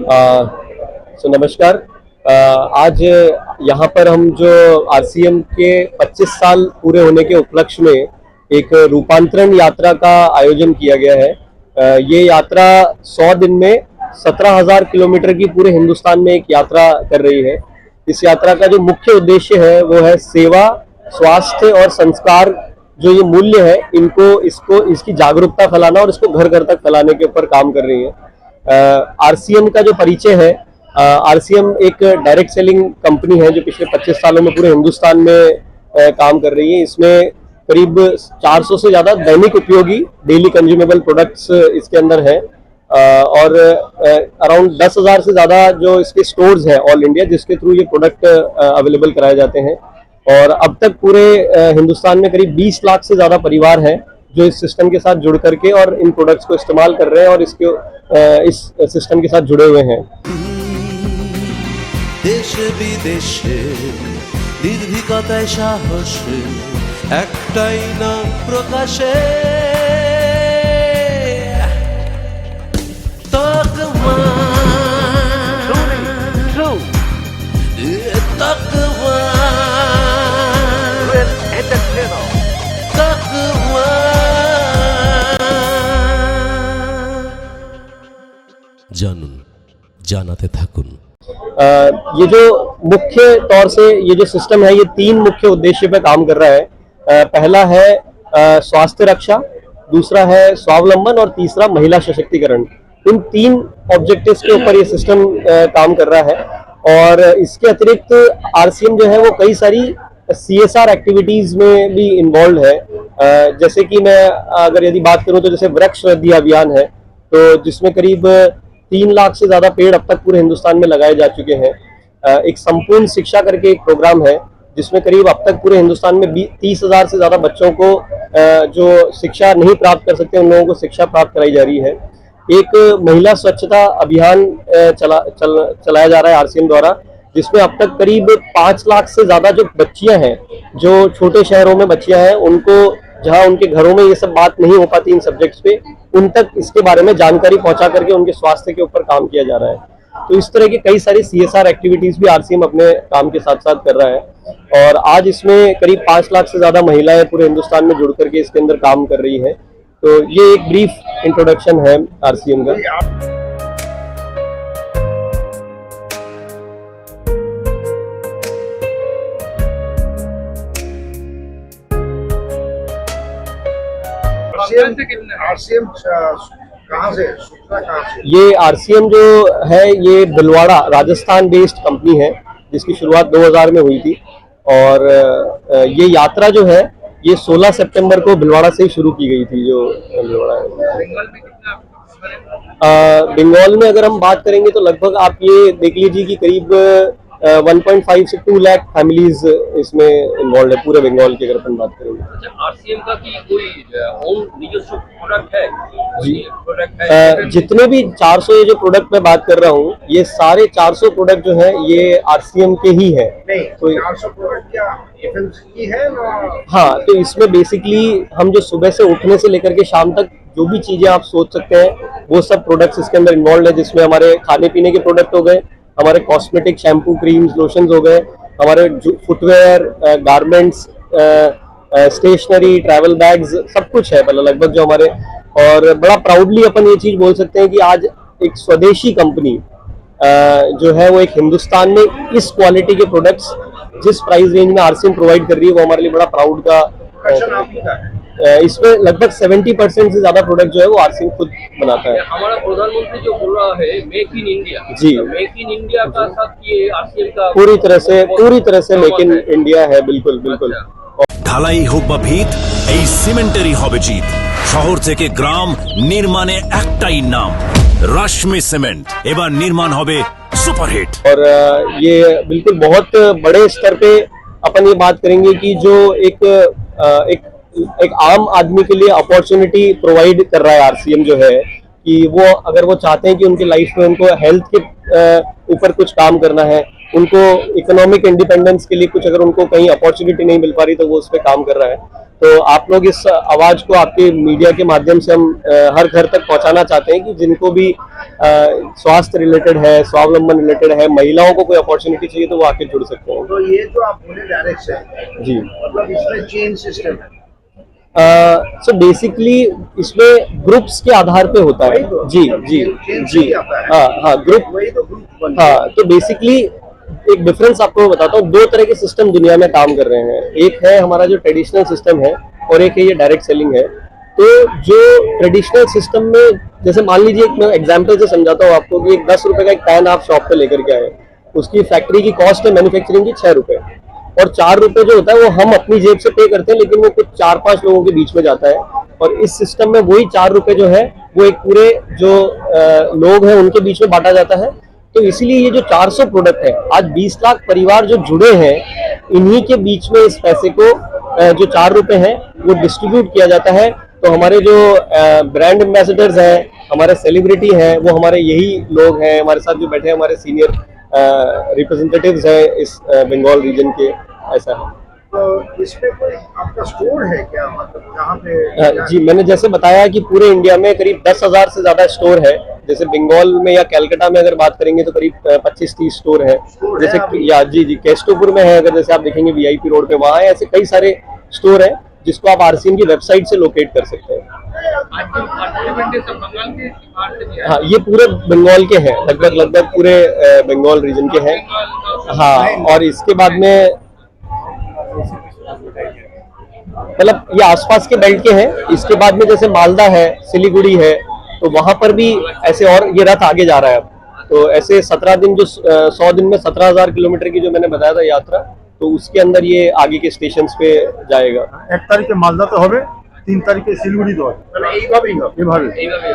नमस्कार। आज यहाँ पर हम जो आरसीएम के 25 साल पूरे होने के उपलक्ष्य में एक रूपांतरण यात्रा का आयोजन किया गया है। ये यात्रा 100 दिन में 17,000 किलोमीटर की पूरे हिंदुस्तान में एक यात्रा कर रही है। इस यात्रा का जो मुख्य उद्देश्य है वो है सेवा, स्वास्थ्य और संस्कार, जो ये मूल्य है इसकी जागरूकता फैलाना और इसको घर घर तक फैलाने के ऊपर काम कर रही है। आरसीएम का जो परिचय है, आरसीएम एक डायरेक्ट सेलिंग कंपनी है जो पिछले 25 सालों में पूरे हिंदुस्तान में काम कर रही है। इसमें करीब 400 से ज़्यादा दैनिक उपयोगी डेली कंज्यूमेबल प्रोडक्ट्स इसके अंदर है और अराउंड 10,000 से ज़्यादा जो इसके स्टोर्स हैं ऑल इंडिया, जिसके थ्रू ये प्रोडक्ट अवेलेबल कराए जाते हैं। और अब तक पूरे हिंदुस्तान में करीब 20 लाख से ज़्यादा परिवार हैं जो इस सिस्टम के साथ जुड़ करके और इन प्रोडक्ट्स को इस्तेमाल कर रहे हैं और इस सिस्टम के साथ जुड़े हुए हैं। देश विदेशे निर्भीकताय साहसे एकटाई नाम प्रकाशे तकमा जानून जानाते थाकुन। ये जो मुख्य तौर से ये जो सिस्टम है ये 3 मुख्य उद्देश्य पे काम कर रहा है। पहला है स्वास्थ्य रक्षा, दूसरा है स्वावलंबन और तीसरा महिला सशक्तिकरण। इन 3 ऑब्जेक्टिव्स के ऊपर ये सिस्टम काम कर रहा है। और इसके अतिरिक्त आरसीएम जो है वो कई सारी सीएसआर एक्टिविटीज में भी इन्वॉल्व है। जैसे कि मैं अगर यदि बात करूं तो जैसे वृक्ष वृद्धि अभियान है, तो जिसमें करीब 3 लाख से ज्यादा पेड़ अब तक पूरे हिंदुस्तान में लगाए जा चुके हैं। एक संपूर्ण शिक्षा करके एक प्रोग्राम है जिसमें करीब अब तक पूरे हिंदुस्तान में 30,000 से ज्यादा बच्चों को जो शिक्षा नहीं प्राप्त कर सकते उन लोगों को शिक्षा प्राप्त कराई जा रही है। एक महिला स्वच्छता अभियान चलाया जा रहा है आरसीएम द्वारा, जिसमें अब तक करीब 5 लाख से ज्यादा जो बच्चियां हैं, जो छोटे शहरों में बच्चियां हैं, उनको जहां उनके घरों में ये सब बात नहीं हो पाती इन सब्जेक्ट्स पे, उन तक इसके बारे में जानकारी पहुंचा करके उनके स्वास्थ्य के ऊपर काम किया जा रहा है। तो इस तरह की कई सारी सीएसआर एक्टिविटीज भी आरसीएम अपने काम के साथ साथ कर रहा है। और आज इसमें करीब 5 लाख से ज्यादा महिलाएं पूरे हिंदुस्तान में जुड़ करके इसके अंदर काम कर रही है। तो ये एक ब्रीफ इंट्रोडक्शन है आरसीएम का। आरसीएम कहाँ से? ये आरसीएम जो है ये भिलवाड़ा राजस्थान बेस्ड कंपनी है जिसकी शुरुआत 2000 में हुई थी। और ये यात्रा जो है ये 16 सितंबर को भिलवाड़ा से ही शुरू की गई थी। जो भिलवाड़ा बंगाल में अगर हम बात करेंगे तो लगभग आप ये देख लीजिए कि करीब 1.5 से 2 लाख फैमिलीज इसमें इन्वॉल्व है पूरे बंगाल की अगर अपन बात करेंगे। आरसीएम का कोई ओन निजी प्रोडक्ट है? जी, जितने भी 400 ये जो प्रोडक्ट मैं बात कर रहा हूँ, ये सारे 400 प्रोडक्ट जो है ये आरसीएम के ही है। तो 400 प्रोडक्ट क्या एफएमसीजी है ना? हाँ, तो इसमें बेसिकली हम जो सुबह से उठने से लेकर के शाम तक जो भी चीजें आप सोच सकते हैं वो सब प्रोडक्ट्स इसके अंदर इन्वॉल्व है, जिसमें हमारे खाने पीने के प्रोडक्ट हो गए, हमारे कॉस्मेटिक शैम्पू, क्रीम्स, लोशंस हो गए, हमारे footwear, garments, stationery, travel bags, सब कुछ है मतलब लगभग जो हमारे। और बड़ा प्राउडली अपन ये चीज बोल सकते हैं कि आज एक स्वदेशी कंपनी जो है वो एक हिंदुस्तान में इस क्वालिटी के प्रोडक्ट्स जिस प्राइस रेंज में आरसीएम प्रोवाइड कर रही है वो हमारे लिए बड़ा प्राउड का है। इसमें लगभग 70% से ज्यादा प्रोडक्ट जो है वो आरसीएम खुद बनाता है। हमारा प्रधानमंत्री जो बोल रहा है मेक इन इंडिया, जी, तो मेक इन इंडिया का साथ ये आरसीएम का पूरी तरह से मेक इन इंडिया है। बिल्कुल बिल्कुल। ঢালাই হোক বা ভিত, এই সিমেন্টেরই হবে জিত। শহর থেকে গ্রাম নির্মাণে একটাই নাম, रश्मि सीमेंट। এবার নির্মাণ হবে सुपरहिट। और ये बिल्कुल बहुत बड़े स्तर पे अपन ये बात करेंगे कि जो एक आम आदमी के लिए अपॉर्चुनिटी प्रोवाइड कर रहा है आरसीएम जो है, कि वो अगर वो चाहते हैं कि उनकी लाइफ में उनको हेल्थ के ऊपर कुछ काम करना है, उनको इकोनॉमिक इंडिपेंडेंस के लिए कुछ अगर उनको कहीं अपॉर्चुनिटी नहीं मिल पा रही तो वो उस पर काम कर रहा है। तो आप लोग इस आवाज को आपके मीडिया के माध्यम से हम हर घर तक पहुंचाना चाहते हैं कि जिनको भी स्वास्थ्य रिलेटेड है, स्वावलंबन रिलेटेड है, महिलाओं को कोई अपॉर्चुनिटी चाहिए तो वो आके जुड़ सकते हैं। तो ये जो आप बोले डायरेक्ट से, जी, मतलब इसमें चेन सिस्टम है। सो बेसिकली इसमें ग्रुप्स के आधार पे होता है। जी जी जी, हाँ हाँ, ग्रुप, वही तो ग्रुप बन हाँ। तो बेसिकली एक डिफरेंस आपको मैं बताता हूँ, दो तरह के सिस्टम दुनिया में काम कर रहे हैं। एक है हमारा जो ट्रेडिशनल सिस्टम है और एक है ये डायरेक्ट सेलिंग है। तो जो ट्रेडिशनल सिस्टम में, जैसे मान लीजिए, मैं एग्जांपल से समझाता हूँ आपको कि एक 10 रुपए का एक पैन आप शॉप पे लेकर के आए, उसकी फैक्ट्री की कॉस्ट है मैन्युफैक्चरिंग की 6 रुपए, और 4 रुपए जो होता है वो हम अपनी जेब से पे करते हैं, लेकिन वो कुछ 4-5 लोगों के बीच में जाता है। और इस सिस्टम में वही 4 रुपए जो है वो एक पूरे जो लोग हैं उनके बीच में बांटा जाता है। तो इसीलिए ये जो 400 प्रोडक्ट है, आज 20 लाख परिवार जो जुड़े हैं, इन्हीं के बीच में इस पैसे को जो 4 रुपए हैं वो डिस्ट्रीब्यूट किया जाता है। तो हमारे जो ब्रांड एम्बेसडर्स हैं, हमारे सेलिब्रिटी हैं, वो हमारे यही लोग हैं। हमारे साथ जो बैठे हैं हमारे सीनियर रिप्रेजेंटेटिव्स हैं इस बंगाल रीजन के, ऐसा है। तो इसमें कोई आपका स्टोर है क्या, मतलब जहाँ पे? जी, मैंने जैसे बताया कि पूरे इंडिया में करीब 10,000 से ज्यादा स्टोर है। जैसे बंगाल में या कलकत्ता में अगर बात करेंगे तो करीब 25-30 स्टोर है। जैसे या जी जी, केस्टोपुर में है, अगर जैसे आप देखेंगे VIP रोड पे, वहाँ है। ऐसे कई सारे स्टोर है जिसको आप RCM की वेबसाइट से लोकेट कर सकते हैं। आज जो पार्टिसिपेंट है सब बंगाल के बाहर से भी है। हाँ, ये पूरे बंगाल के हैं, लगभग पूरे बंगाल रीजन के हैं। हाँ, और इसके बाद में मतलब ये आसपास के बेल्ट के हैं। इसके बाद में जैसे मालदा है, सिलीगुड़ी है, तो वहां पर भी ऐसे, और ये रथ आगे जा रहा है अब। तो ऐसे 17 दिन, जो 100 दिन में 17,000 किलोमीटर की जो मैंने बताया था यात्रा, तो उसके अंदर ये आगे के स्टेशन पे जाएगा। 1 তারিখে মালদাতে হবে, 3 তারিখে শিলিগুড়িতে হবে। মানে এইভাবেই হবে। এভাবে এইভাবে